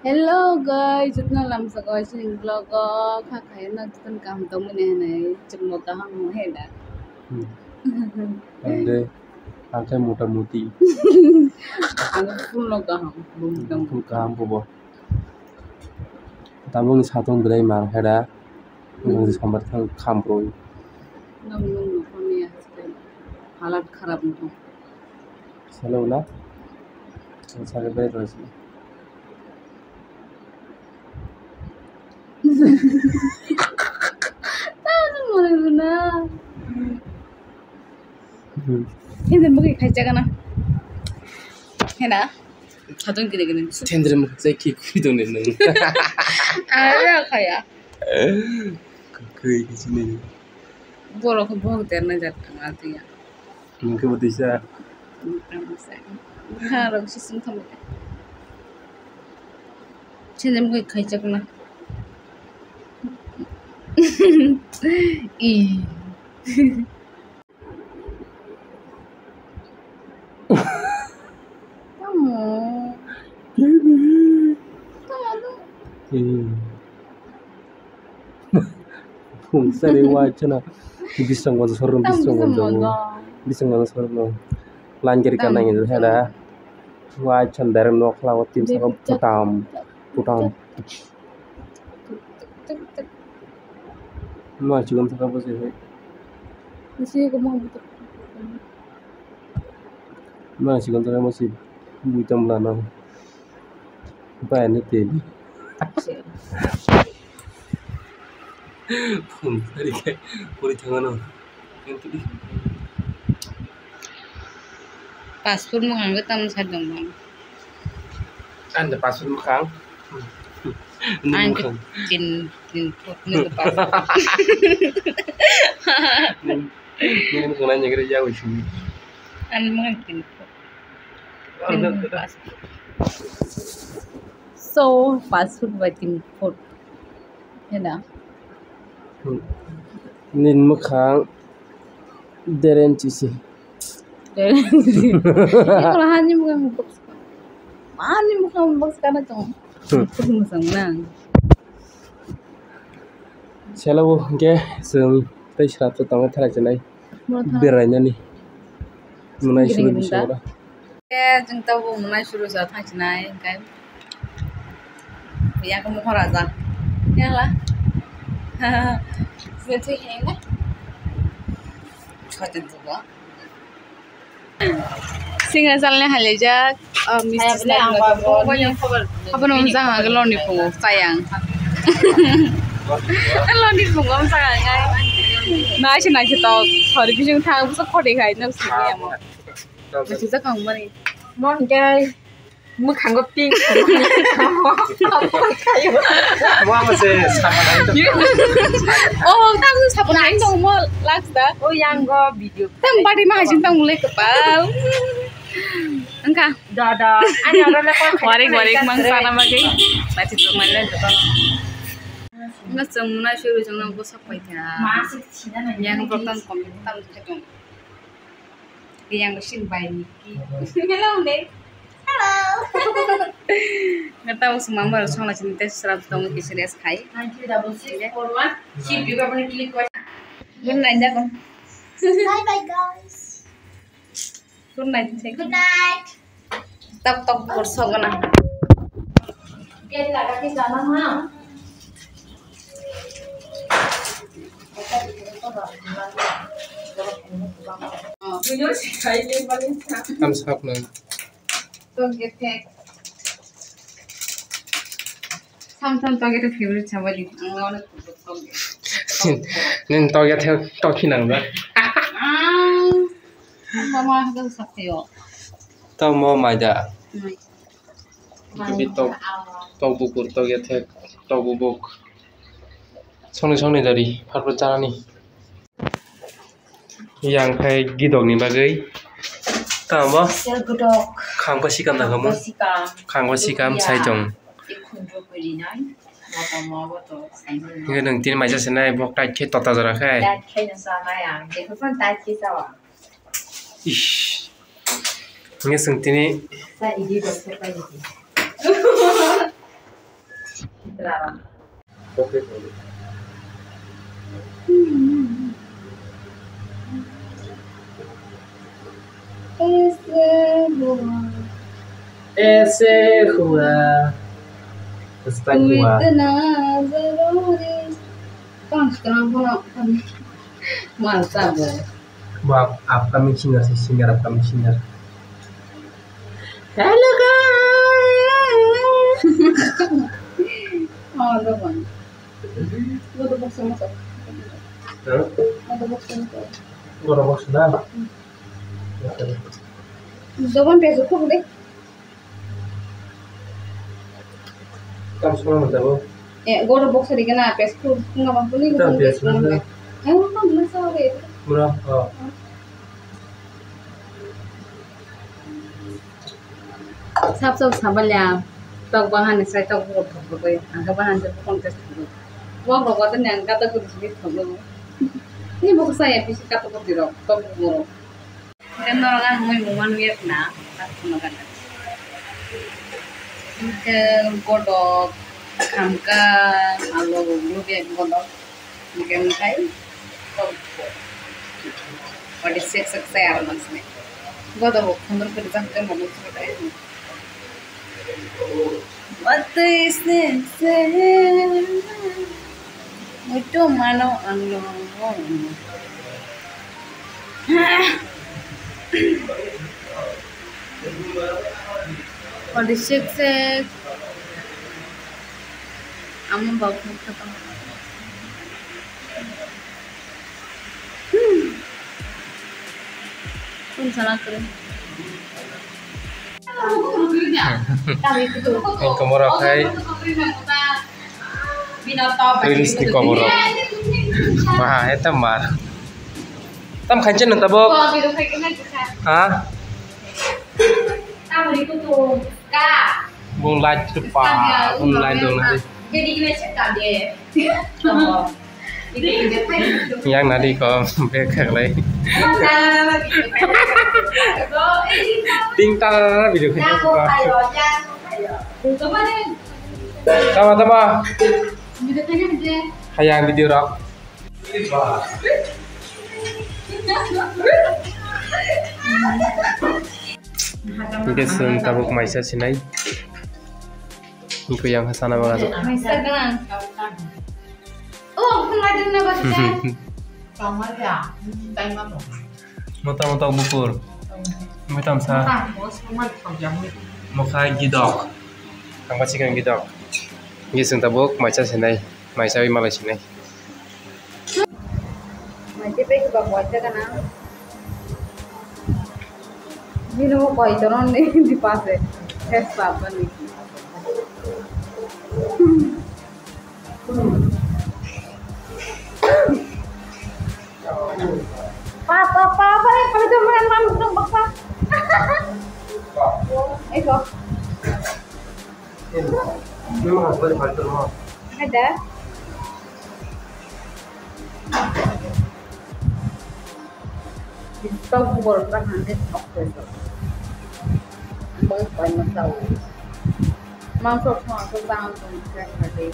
Hello guys, jutna lam sagoy sing vlog kha khai na tun kam to mune ne chummo ka ham he da. Ande angkai muta-muti. Ang puno ka ham bum dam Kam bobo. Tabung satong belai mar heda. Ngung sambar thang khamproi. nam nung ko ni aste halat kharab no. Salo na. Sare bai rosi. Tahu mone na. Hindi mo khai jaga na. Hena. Chadong kire kire. Tendre mo sai ki kui dong ne. Ara khaya. Kui ki sini. Boro ko bhog terna jatta ngatiya. Nungke bodisa. Ha rog si sum tham. Chende mo khai jaga na. I. Kamu. Phung sare wa chana. Bisang wan sorum bisang wan jong. Bisang wan sorum. Lan kiri kanan itu heda. Wa chan dar no klaw tim sa putam. Ma chugam sa ka bose he. Masih ko mo buto. Ma chugam sa ka bose butam lana. Ba ni te. Phung sare ke puri thangano. Entudi. Passport mo hangga tam sa dong. Anda passport mo kang. Ang tin put ni ko passport. Ni mo kana nya gere jaw shu. An mo tin put. So passport ba tin put. Hena. Nin mo kang deren chisi. Kalau hanya bukan box, mana bukan box karena tuh, musang nang. Selalu ke sem tei seratus tahun telah jenai beranya nih mulai suruh bisa lah. Ya, jeng tahu mulai suruh saat jenai kan. Ya kamu koraza, ya lah. Seperti ini kan? Kau tentu bah. Singa salnya haleja Mrs. apa nama jangan kalau ni pungu sayang kalau ni pungu am sayang nasi tau hari bising thang bukan kau dekai nak sih ya mau masih cakap mana Mon guys, mau kanggo pink. Mau masih sama lain. oh tahu siapa lain dong mau laks dah Oh yang go video. tempat di mana sih tang mulai kepal engkau Dada, ani ada lekor. warik mangsana bagai baca mana juga nggak semua suruh jangan bosak aja Masih Cina nih. yang pertama komentar itu yang mesin bayi hello deh hello nggak tahu semua harus sama cinta 100 tahun kisah kai 9641. Si juga pernah klik kau. good night dah kon Bye bye guys. good night Good night. tok bersok na Dia tidak kasih jalan mah. Jujur sih kayak paling Am sahab lang. to get sam to get favorite chabali angone to Nin tau ya theo tau khi nang ba. mama ka sakyo Tau mo mai da. Tapi tau bukur tau ya theo tau bubuk. Song dari farpo jarani. Yang kai gidok ni bagai. Tau mo sel gedok. khang pa sikam na kamu. Sikam. Khang pa sikam sai jong. Ikunjo berinan. Mau to. Nge nang tin mai ja senai bok tai ke tota jara khai. Dan kayaknya sama yang. Dia kan tadi sawa. Ish. Nge sing tini Saya ini dokter tadi. Terang. Oke. Ese hua. Terus hua. Mantap. Wah, upcoming singer. Hello guys. Oh, depan. Gua box masuk. Ada box masuk. Gua box sudah. Depan Facebook deh. Kamu semua mendapat. Gua box di kana Facebook nggak mampu nih. Kan masalah itu. Murah. Oh. Sab sabalya. Tag bahan saya tag buat apa ya? Angka bahan saya kontes dulu. Wah, bawa yang kata aku disebut dulu. Ini buku saya bisa kata aku dirok, tag buat. Dan orang mau muman wiat na, tak makan. Ke kodok, kamka, alo grup ya kodok. Mungkin kai. Pada seks saya maksudnya. Kodok, menurut kita kan mau cerita ini. What is this? Itu mana anu? Pada seks amun bau kata. Pun salah keren. Yang komorok hai. Rilis di komorok. Wah, itu mah. Tam kancen nanti bok. Hah? Tahu itu tuh kak. Bung light cepat, bung light dong nanti. Jadi gini cekak deh. Yang nanti kau bekak lagi. Tinggal video ini. Sama-sama. Hayang video rock. Guys, tabuk maisa sinai. Iku yang Hasana banget. Maisa kan? Oh, pengajian apa sih? Kamar ya, time apa? Mata bukur. Macam sa. Bos, kamar jam itu. Mukha gidok. Ang pasikan gidok. Guys, tabuk maisa sinai. Maisa wi malay sinai. Masih pergi bawa aja kan? Ini mau kau itu nih di pasir. Tes apa nih? Apa nih? Kalau cuma malu dong baksa. Kok? Memang apa di pasir mau? Ada. Kita buat nanti Oktober. Bagus banget tahu. Masuk tahun tadi.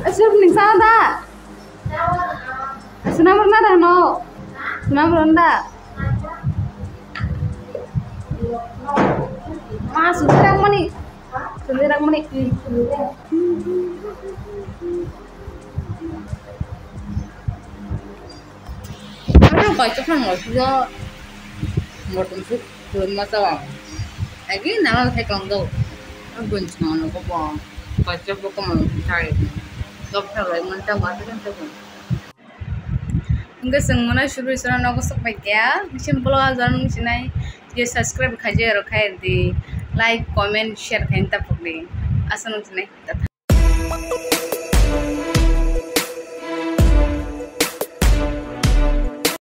Asal nih sana. Senang pernah dah no. Senang pernah. Mas, sudah mani. Orang kau itu kan nggak sudah mau tumpuk belum masalah. Lagi nama saya konggo. Aku cuma nak apa? Kau coba kamu cari. Dokter lagi mantap mati kan tu. Enggak semua suruh nak sampai dia. Simpel aja orang sini. Dia subscribe kaje rokai di like, comment, share kain tapuk di. Asal nunjuk nih.